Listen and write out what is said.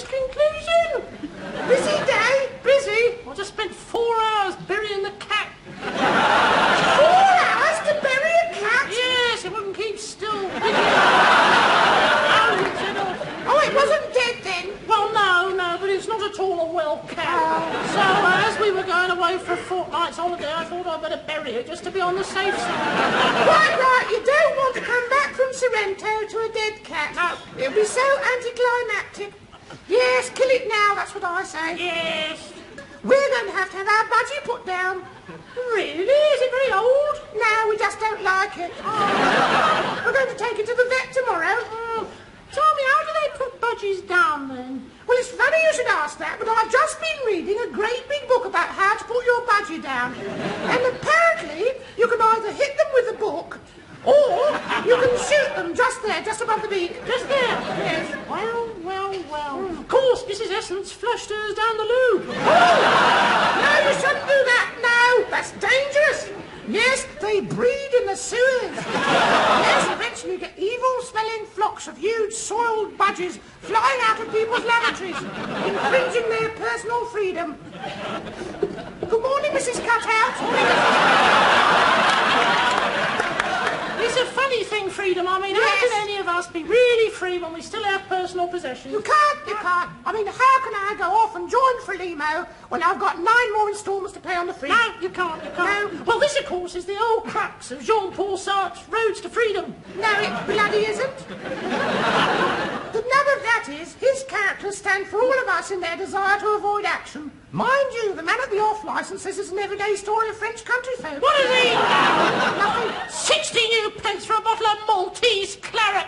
conclusion. Busy day? Busy? I just spent 4 hours burying the cat. 4 hours to bury a cat? Yes, it wouldn't keep still. Oh, it wasn't dead then? Well, no, but it's not at all a well cat. So, as we were going away for a fortnight's holiday, I thought I'd better bury it just to be on the safe side. Right, you don't want to come back from Sorrento to a dead cat. No. It'll be so anticlimactic. Yes, kill it now, that's what I say. Yes. We're going to have our budgie put down. Really? Is it very old? No, we just don't like it. We're going to take it to the vet tomorrow. Tommy, how do they put budgies down then? Well, it's funny you should ask that, but I've just been reading a great big book about how to put your budgie down. And apparently, you can either hit them with a book, or you can shoot them just there, just above the beak. Just there? Yes. Well. Of course, Mrs. Essence flushed hers down the loo. No, you shouldn't do that. No, that's dangerous. Yes, they breed in the sewers. Yes, eventually you get evil-smelling flocks of huge soiled budgies flying out of people's lavatories, infringing their personal freedom. Good morning, Mrs. Cutout. It's a funny thing, freedom. I mean, how can any of us be really free when we still have personal possessions? You can't. I mean, how can I go off and join Frelimo when I've got 9 more instalments to pay on the fee? No, you can't. No. Well, this, of course, is the old crux of Jean-Paul Sartre's Roads to Freedom. No, it bloody isn't. The nub of that is, his characters stand for all of us in their desire to avoid action. Mind you, the man at the off licence says it's an everyday story of French country folk. What is he? Nothing. 60 new pence for a bottle of Maltese claret.